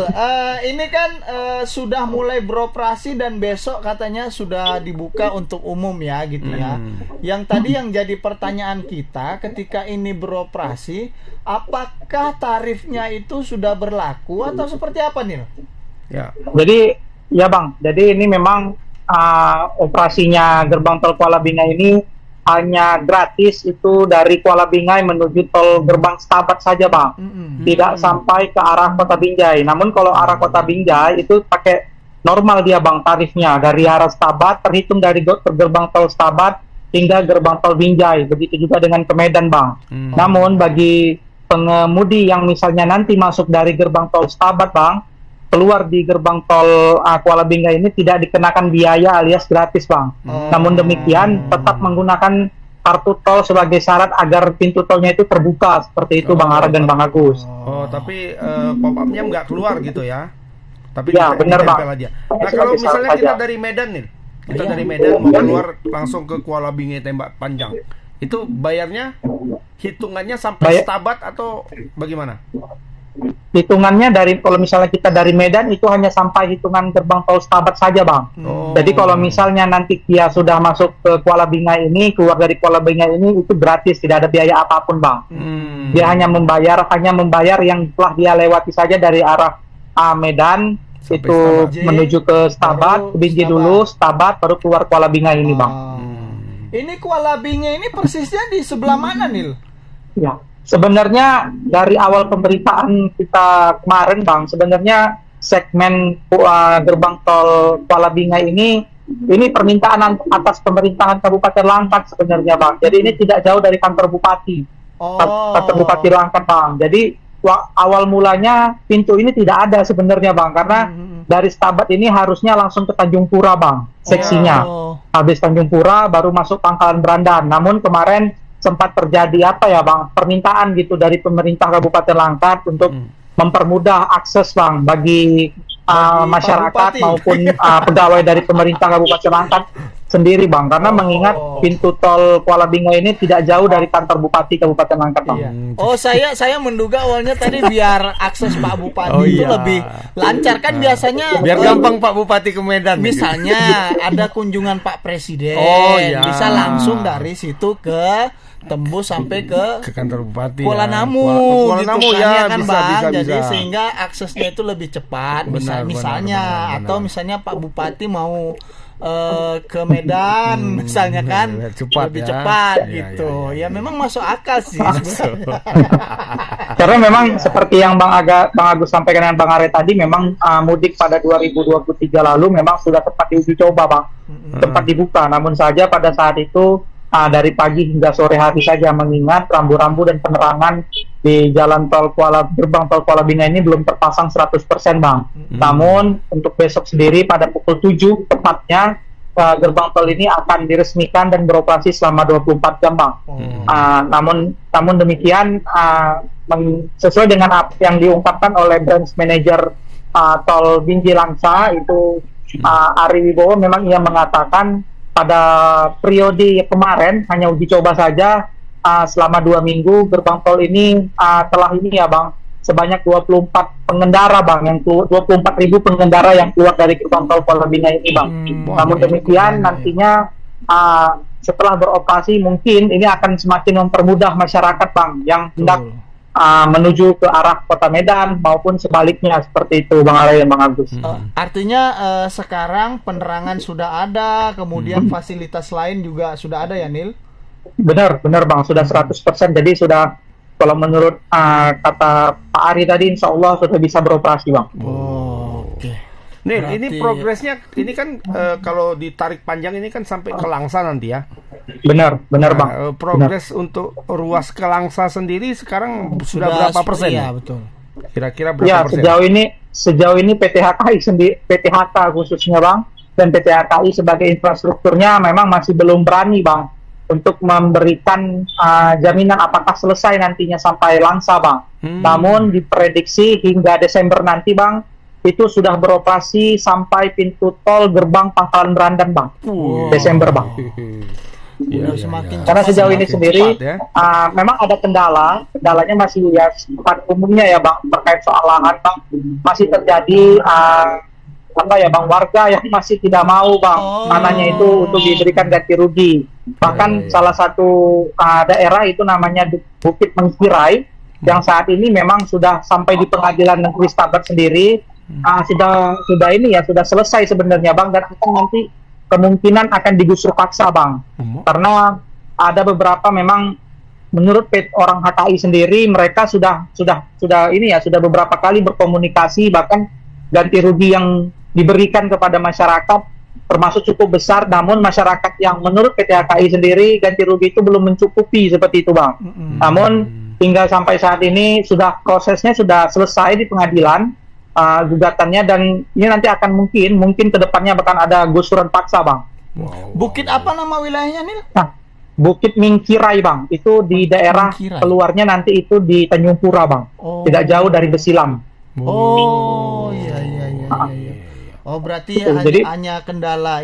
ini kan sudah mulai beroperasi dan besok katanya sudah dibuka untuk umum ya, gitu ya. Yang tadi yang jadi pertanyaan kita ketika ini beroperasi, apakah tarifnya itu sudah berlaku atau seperti apa, Nil? Ya. Jadi, ya Bang. Jadi ini memang operasinya gerbang tol Kuala Bingai ini hanya gratis itu dari Kuala Bingai menuju tol gerbang Stabat saja Bang, tidak sampai ke arah Kota Binjai. Namun kalau arah Kota Binjai itu pakai normal dia Bang tarifnya, dari arah Stabat terhitung dari gerbang tol Stabat hingga gerbang tol Binjai. Begitu juga dengan ke Medan Bang. Namun bagi pengemudi yang misalnya nanti masuk dari gerbang tol Stabat Bang, keluar di gerbang tol Kuala Bingai ini tidak dikenakan biaya alias gratis Bang. Namun demikian tetap menggunakan kartu tol sebagai syarat agar pintu tolnya itu terbuka seperti itu Bang Ara dan Bang Agus. Tapi pop-up-nya nggak keluar gitu ya. Tapi ya benar Bang. Aja. Nah kalau misalnya kita dari Medan nih, kita dari Medan mau keluar langsung ke Kuala Bingai Tembak Panjang, itu bayarnya hitungannya sampai Stabat atau bagaimana? Hitungannya dari kalau misalnya kita dari Medan itu hanya sampai hitungan gerbang tol Stabat saja Bang. Jadi kalau misalnya nanti dia sudah masuk ke Kuala Bingai ini, keluar dari Kuala Bingai ini itu gratis, tidak ada biaya apapun Bang. Dia hanya membayar yang telah dia lewati saja dari arah Medan sampai itu menuju ke Stabat, Binjai dulu, Stabat baru keluar Kuala Bingai ini Bang. Ini Kuala Bingai ini persisnya di sebelah mana Nil? Ya. Sebenarnya dari awal pemberitaan kita kemarin Bang, sebenarnya segmen gerbang tol Kuala Bingai ini permintaan atas pemerintahan Kabupaten Langkat sebenarnya Bang. Jadi ini tidak jauh dari kantor Bupati. Kantor Bupati Langkat Bang. Jadi awal mulanya pintu ini tidak ada sebenarnya Bang, karena dari Stabat ini harusnya langsung ke Tanjung Pura Bang, seksinya. Habis Tanjung Pura baru masuk Pangkalan Berandan. Namun kemarin sempat terjadi Bang, permintaan gitu dari pemerintah Kabupaten Langkat untuk mempermudah akses Bang bagi masyarakat maupun pegawai dari pemerintah Kabupaten Langkat sendiri Bang, karena mengingat pintu tol Kuala Bingai ini tidak jauh dari kantor Bupati Kabupaten Langkat Bang. Saya menduga awalnya tadi biar akses Pak Bupati itu lebih lancar kan biasanya. Biar gampang Pak Bupati ke Medan. Misalnya ada kunjungan Pak Presiden, bisa langsung dari situ ke tembus sampai ke kantor Bupati Kuala Namu, Kuala Namu ya kan bisa, Bang. bisa. Jadi sehingga aksesnya itu lebih cepat. Misalnya atau misalnya Pak Bupati mau ke Medan misalnya kan lebih cepat gitu. Ya memang masuk akal sih. Karena memang seperti yang Bang Agus sampaikan dengan Bang Are tadi, memang mudik pada 2023 lalu memang sudah tepat diuji coba Bang, tempat dibuka. Namun saja pada saat itu dari pagi hingga sore hari saja, mengingat rambu-rambu dan penerangan di jalan tol gerbang tol Kuala Bingai ini belum terpasang 100% Bang. Namun untuk besok sendiri pada pukul 7 tepatnya gerbang tol ini akan diresmikan dan beroperasi selama 24 jam Bang. Namun demikian sesuai dengan apa yang diungkapkan oleh branch manager tol Binjai Langsa itu Ari Wibowo, memang ia mengatakan pada periode kemarin hanya uji coba saja selama 2 minggu gerbang tol ini telah ini ya Bang, sebanyak 24 pengendara Bang, yang 24.000 pengendara yang keluar dari gerbang tol Kuala Bingai ini Bang. Namun demikian nantinya setelah beroperasi mungkin ini akan semakin mempermudah masyarakat Bang yang hendak menuju ke arah Kota Medan maupun sebaliknya, seperti itu Bang Ara dan Bang Agus. Artinya sekarang penerangan sudah ada, kemudian fasilitas lain juga sudah ada ya Nil? Benar Bang, sudah 100%. Jadi sudah, kalau menurut kata Pak Ari tadi, insya Allah sudah bisa beroperasi Bang. Oke. Nil, ini progresnya ini kan kalau ditarik panjang ini kan sampai ke Langsa nanti ya. Benar Bang. Progres untuk ruas ke Langsa sendiri sekarang sudah berapa persen? Iya, betul. Kira-kira berapa persen? Sejauh ini PT HKI sendiri, PT HK khususnya Bang, dan PT HKI sebagai infrastrukturnya memang masih belum berani Bang untuk memberikan jaminan apakah selesai nantinya sampai Langsa Bang. Namun diprediksi hingga Desember nanti Bang itu sudah beroperasi sampai pintu tol gerbang Pangkalan Berandan Bang. Desember Bang. Karena sejauh ini sendiri memang ada kendalanya masih ya pada umumnya ya Bang, terkait soal lahan Bang, masih terjadi Bang, warga yang masih tidak mau Bang tanahnya itu untuk diberikan ganti rugi. Bahkan salah satu daerah itu namanya Bukit Mengkirai yang saat ini memang sudah sampai di Pengadilan Negeri Stabat sendiri. Sudah selesai sebenarnya Bang, dan akan nanti kemungkinan akan digusur paksa Bang, karena ada beberapa memang menurut orang HKI sendiri mereka sudah beberapa kali berkomunikasi, bahkan ganti rugi yang diberikan kepada masyarakat termasuk cukup besar, namun masyarakat yang menurut PT HKI sendiri ganti rugi itu belum mencukupi seperti itu Bang. Namun hingga sampai saat ini prosesnya sudah selesai di pengadilan gugatannya, dan ini nanti akan mungkin kedepannya bahkan ada gusuran paksa Bang. Bukit apa nama wilayahnya nih? Nah, Bukit Mingkirai Bang, itu di daerah keluarnya nanti itu di Tanjung Pura Bang, tidak jauh dari Besilam. Iya. Oh, berarti hanya kendala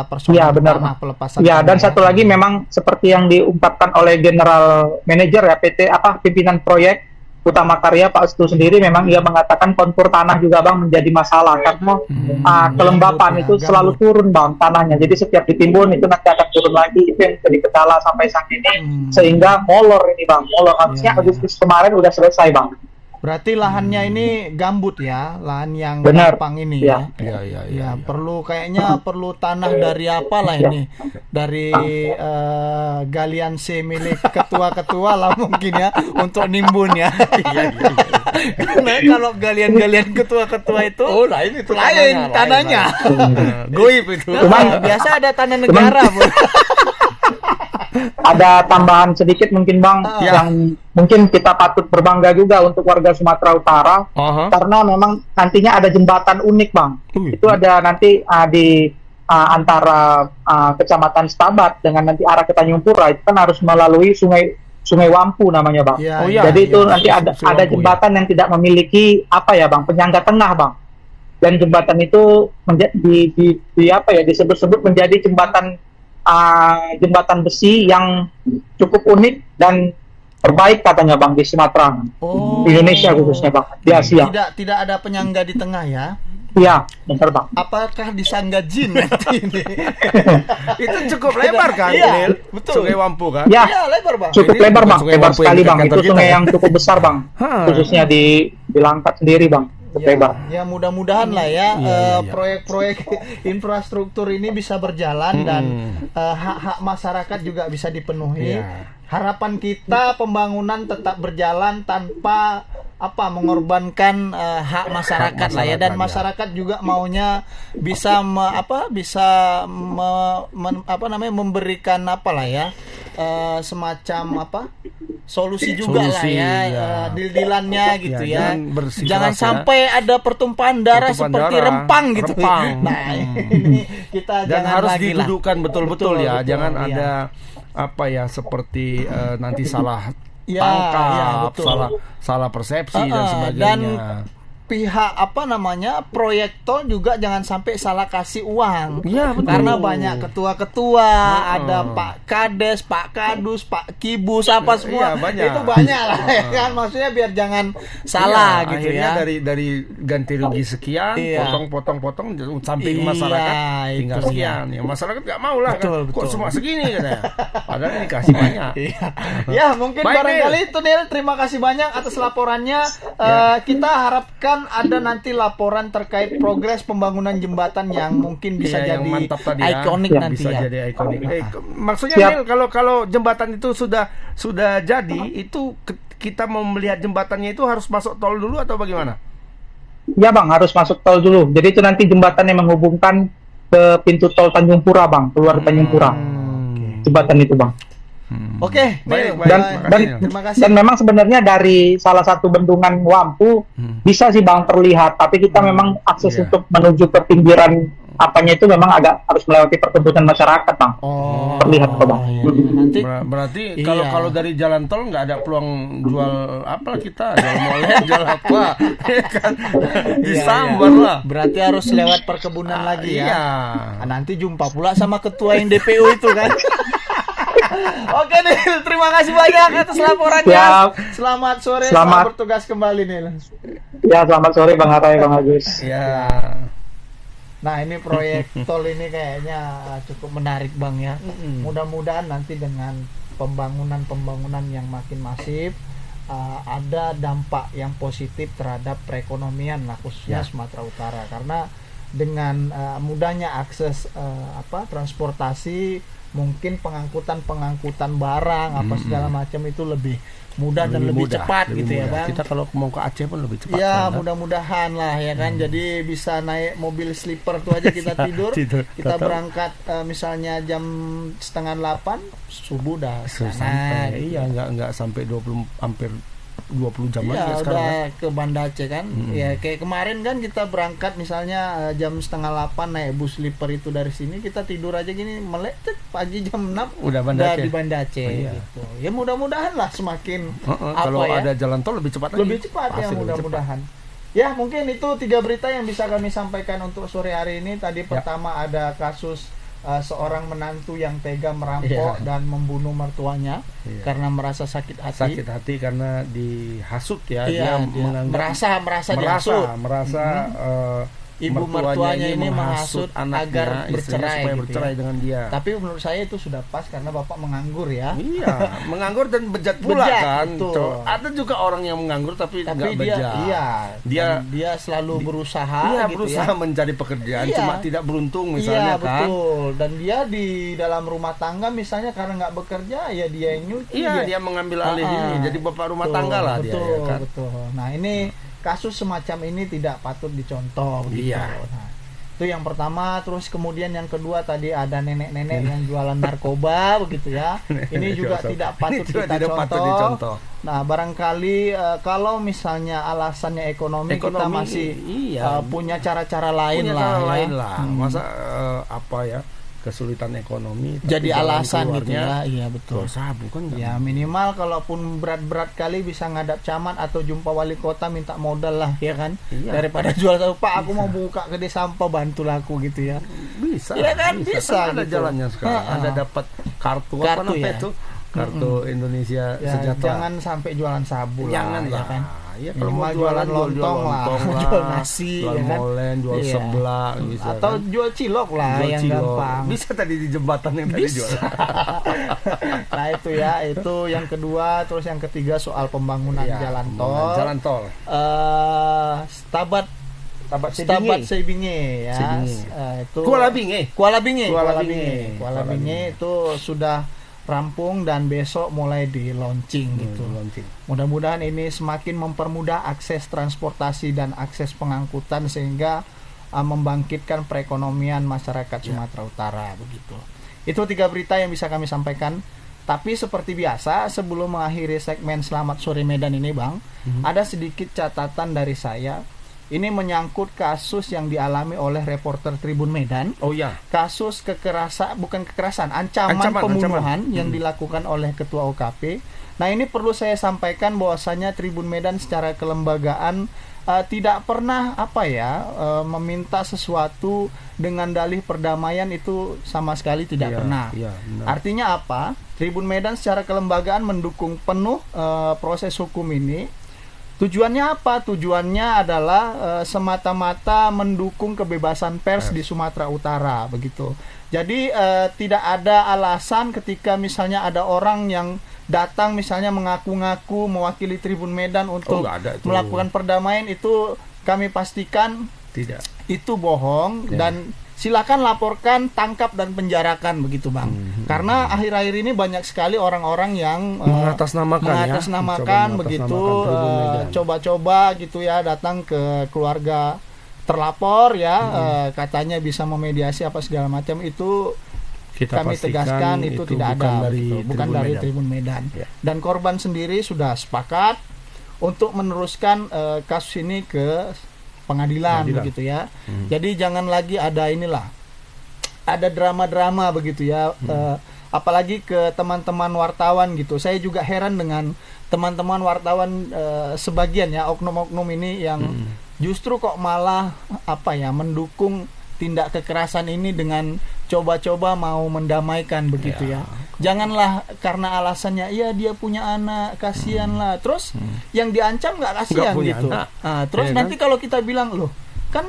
persoalan tanah pelepasan. Ya, dan satu lagi memang seperti yang diungkapkan oleh General Manager ya PT pimpinan proyek Utama Karya Pak Astu sendiri, memang ia mengatakan kontur tanah juga Bang menjadi masalah karena kelembapan itu selalu turun Bang tanahnya. Jadi setiap ditimbun itu nanti akan turun lagi, itu yang jadi kendala sampai saat ini sehingga molor ini Bang. Harusnya Agustus kemarin udah selesai Bang. Berarti lahannya ini gambut ya, lahan yang gampang ini ya. Ya, kayaknya perlu tanah dari apalah ini, dari galian C milik ketua-ketua lah mungkin ya untuk nimbun ya. Karena kalau galian-galian ketua-ketua itu, ini lain tanahnya. Goib itu. Biasa ada tanah negara. Ada tambahan sedikit mungkin Bang, yang mungkin kita patut berbangga juga untuk warga Sumatera Utara, karena memang nantinya ada jembatan unik Bang. Itu ada nanti di antara Kecamatan Stabat dengan nanti arah ke Tanjung Pura, itu kan harus melalui Sungai Wampu namanya Bang. Jadi itu nanti ada jembatan yang tidak memiliki penyangga tengah Bang. Dan jembatan itu disebut-sebut menjadi jembatan besi yang cukup unik dan terbaik katanya Bang di Sumatera, di Indonesia khususnya Bang, di Asia. Tidak ada penyangga di tengah ya? Iya, benar Bang. Apakah disangga jin nanti ini? Itu cukup lebar kan? Iya, betul. Sungai Wampu kan? Iya, lebar Bang. Cukup lebar Bang, lebar sekali Bang. Itu sungai yang cukup besar Bang, khususnya di Langkat sendiri Bang. Ya mudah-mudahan lah ya proyek-proyek infrastruktur ini bisa berjalan dan hak-hak masyarakat juga bisa dipenuhi. Harapan kita pembangunan tetap berjalan tanpa mengorbankan hak masyarakat lah ya, dan masyarakat juga maunya bisa memberikan semacam solusi juga lah ya, deal-dealannya gitu ya. Jangan sampai ada pertumpahan darah seperti Rempang gitu. Nah, ini kita dan jangan harus lagi didudukkan betul-betul ya. Jangan iya. ada seperti nanti salah tangkap, salah persepsi dan sebagainya. Dan pihak proyek tol juga jangan sampai salah kasih uang. Iya, betul. Karena banyak ketua-ketua, ada Pak Kades, Pak Kadus, Pak Kibus semua. Banyak. Itu banyak lah ya kan. Maksudnya biar jangan salah gitu akhirnya ya. dari ganti rugi sekian, potong sampai ke masyarakat tinggal sekian. Ya masyarakat nggak mau lah kan. Kok cuma segini katanya. Padahal ini kasih banyak. Ya, mungkin barangkali itu Nil, terima kasih banyak atas laporannya. Kita harapkan ada nanti laporan terkait progres pembangunan jembatan yang mungkin bisa jadi ikonik nanti bisa ya. Jadi ikonik. Maksudnya Nil, kalau jembatan itu sudah jadi, itu kita mau melihat jembatannya itu harus masuk tol dulu atau bagaimana? Ya Bang, harus masuk tol dulu. Jadi itu nanti jembatan yang menghubungkan ke pintu tol Tanjung Pura Bang, keluar Tanjung Pura. Jembatan itu Bang. Oke, terima kasih. Dan memang sebenarnya dari salah satu bendungan Wampu bisa sih Bang terlihat, tapi kita memang akses untuk menuju ke pinggiran apanya itu memang agak harus melewati perkebunan masyarakat Bang. Terlihat kok Bang. Nanti berarti kalau dari jalan tol nggak ada peluang jual apa kita, jual mole, jual apa, kan disambar lah. Berarti harus lewat perkebunan lagi ya. Nanti jumpa pula sama ketua yang DPU itu kan. Oke Nil, terima kasih banyak atas laporannya. Selamat sore, selamat bertugas kembali Nil. Ya, selamat sore Bang Arai, Bang Agus. Ya. Nah ini proyek tol ini kayaknya cukup menarik Bang ya. Mudah-mudahan nanti dengan pembangunan yang makin masif ada dampak yang positif terhadap perekonomian lah khususnya Sumatera Utara, karena dengan mudahnya akses transportasi, mungkin pengangkutan barang apa segala macam itu lebih mudah dan lebih cepat gitu ya Bang. Kita kalau mau ke Aceh pun lebih cepat. Ya, mudah-mudahan lah ya kan. Jadi bisa naik mobil sleeper tuh aja kita tidur. Kita berangkat misalnya jam 7:30 subuh dah sampai. Iya, enggak sampai 20 jam lagi sekarang. Udah ke Banda Aceh kan. Ya kayak kemarin kan kita berangkat misalnya jam 7:30 naik bus sleeper itu dari sini, kita tidur aja gini melek pagi jam 6 udah di Banda Aceh gitu. Ya mudah-mudahan lah semakin kalau ada jalan tol lebih cepat lagi. Lebih cepat ya mudah-mudahan. Ya mungkin itu 3 berita yang bisa kami sampaikan untuk sore hari ini. Tadi pertama ada kasus seorang menantu yang tega merampok dan membunuh mertuanya karena merasa sakit hati karena dihasut ya. Dia merasa ibu mertuanya ini menghasut agar bercerai dengan dia. Tapi menurut saya itu sudah pas karena bapak menganggur ya. Iya, menganggur dan bejat pula kan. Ada juga orang yang menganggur tapi nggak bejat. Dia selalu berusaha. Iya, berusaha mencari pekerjaan, cuma tidak beruntung misalnya kan. Betul. Dan dia di dalam rumah tangga misalnya karena nggak bekerja ya dia yang nyuci. Iya, dia mengambil alih ini. Jadi bapak rumah tangga lah dia ya kan. Betul. Nah ini kasus semacam ini tidak patut dicontoh gitu. Nah, itu yang pertama. Terus kemudian yang kedua tadi ada nenek-nenek yang jualan narkoba begitu ya. Ini juga tidak patut kita contoh. Nah barangkali kalau misalnya alasannya ekonomi kita masih punya cara-cara lain lah. Masa kesulitan ekonomi jadi alasan gitu ya. Iya betul. Sabu kan ya minimal kalaupun berat-berat kali bisa ngadap camat atau jumpa wali kota minta modal lah ya kan. Daripada jual Pak aku mau buka kedai sampah bantulah aku gitu ya. Bisa. Ya kan bisa ada gitu. Jalannya sekarang. Ada dapat kartu apa namanya itu? Kartu Indonesia Sejahtera. Jangan sampai jualan sabu lah. Ya kan. Ya kalau mau jualan lontong lah, jual nasi, jual molen, jual seblak, bisa atau kan? Jual cilok lah yang gampang. Bisa tadi di jembatan yang tadi jual. Nah itu ya, itu yang kedua. Terus yang ketiga soal pembangunan jalan tol. Jalan tol. Stabat Sebinge ya. Itu Kuala Binge itu sudah rampung dan besok mulai di launching gitu. Mudah-mudahan ini semakin mempermudah akses transportasi dan akses pengangkutan sehingga membangkitkan perekonomian masyarakat Sumatera Utara begitu. Itu 3 berita yang bisa kami sampaikan. Tapi seperti biasa sebelum mengakhiri segmen Selamat Sore Medan ini Bang, ada sedikit catatan dari saya. Ini menyangkut kasus yang dialami oleh reporter Tribun Medan. Kasus ancaman pembunuhan yang dilakukan oleh Ketua OKP. Nah ini perlu saya sampaikan bahwasanya Tribun Medan secara kelembagaan tidak pernah meminta sesuatu dengan dalih perdamaian, itu sama sekali tidak pernah. Artinya apa? Tribun Medan secara kelembagaan mendukung penuh proses hukum ini. Tujuannya apa? Tujuannya adalah semata-mata mendukung kebebasan pers di Sumatera Utara begitu. Jadi tidak ada alasan ketika misalnya ada orang yang datang misalnya mengaku-ngaku mewakili Tribun Medan untuk melakukan perdamaian, itu kami pastikan tidak. Itu bohong dan silakan laporkan, tangkap dan penjarakan begitu Bang. Karena akhir-akhir ini banyak sekali orang-orang yang mengatasnamakan begitu, coba-coba gitu ya datang ke keluarga terlapor ya, katanya bisa memediasi apa segala macam. Itu kami tegaskan itu tidak ada, bukan dari Tribun Medan. Dan korban sendiri sudah sepakat untuk meneruskan kasus ini ke pengadilan begitu ya. Jadi jangan lagi ada drama-drama begitu ya. Apalagi ke teman-teman wartawan gitu. Saya juga heran dengan teman-teman wartawan sebagian ya, oknum-oknum ini yang justru kok malah mendukung tindak kekerasan ini dengan coba-coba mau mendamaikan begitu ya. Janganlah karena alasannya dia punya anak, kasihan lah. Terus yang diancam nggak kasihan gitu. Terus nanti kalau kita bilang loh, kan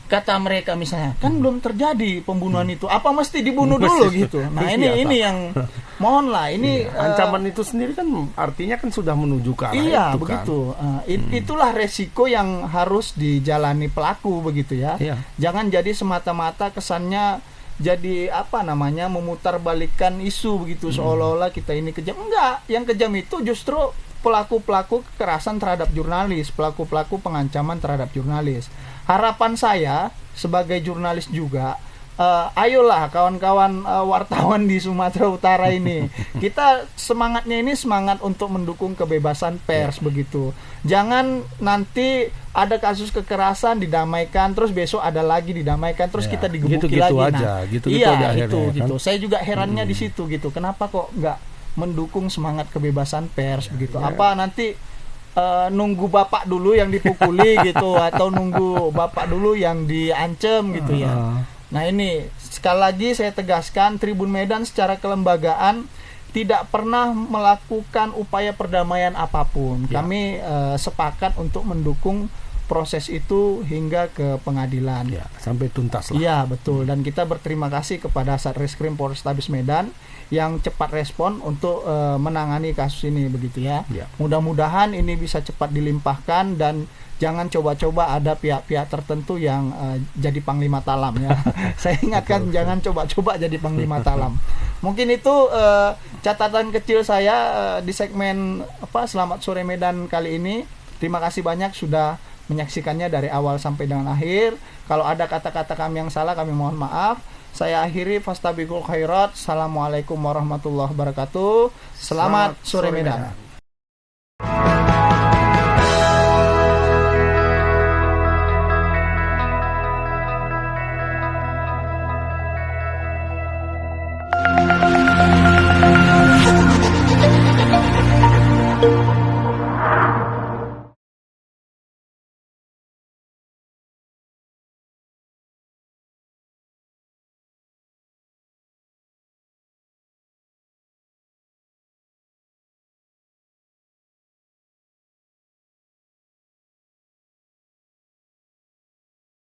kata mereka misalnya kan belum terjadi pembunuhan itu, apa mesti dibunuh dulu gitu. Nah ini yang mohonlah ini ancaman itu sendiri kan artinya kan sudah menuju ke arah itu begitu kan. Itulah resiko yang harus dijalani pelaku begitu ya. Jangan jadi semata-mata kesannya jadi memutarbalikkan isu begitu seolah-olah kita ini kejam. Enggak, yang kejam itu justru pelaku-pelaku kekerasan terhadap jurnalis, pelaku-pelaku pengancaman terhadap jurnalis. Harapan saya sebagai jurnalis juga, ayolah kawan-kawan wartawan di Sumatera Utara ini, kita semangatnya ini semangat untuk mendukung kebebasan pers begitu. Jangan nanti ada kasus kekerasan didamaikan, terus besok ada lagi didamaikan, terus kita digebuki lagi. Gitu. Saya juga herannya di situ gitu. Kenapa kok nggak mendukung semangat kebebasan pers begitu? Apa nanti nunggu bapak dulu yang dipukuli gitu, atau nunggu bapak dulu yang diancam gitu ya. Nah ini sekali lagi saya tegaskan, Tribun Medan secara kelembagaan tidak pernah melakukan upaya perdamaian apapun. Kami sepakat untuk mendukung proses itu hingga ke pengadilan sampai tuntas lah. Iya betul, dan kita berterima kasih kepada Satreskrim Polrestabes Medan yang cepat respon untuk menangani kasus ini begitu ya. Mudah-mudahan ini bisa cepat dilimpahkan dan jangan coba-coba ada pihak-pihak tertentu yang jadi panglima talam ya. Saya ingatkan jangan coba-coba jadi panglima talam. Mungkin itu catatan kecil saya di segmen Selamat Sore Medan kali ini. Terima kasih banyak sudah menyaksikannya dari awal sampai dengan akhir. Kalau ada kata-kata kami yang salah, kami mohon maaf. Saya akhiri, fastabiqul khairat. Assalamualaikum warahmatullahi wabarakatuh. Selamat sore Medan.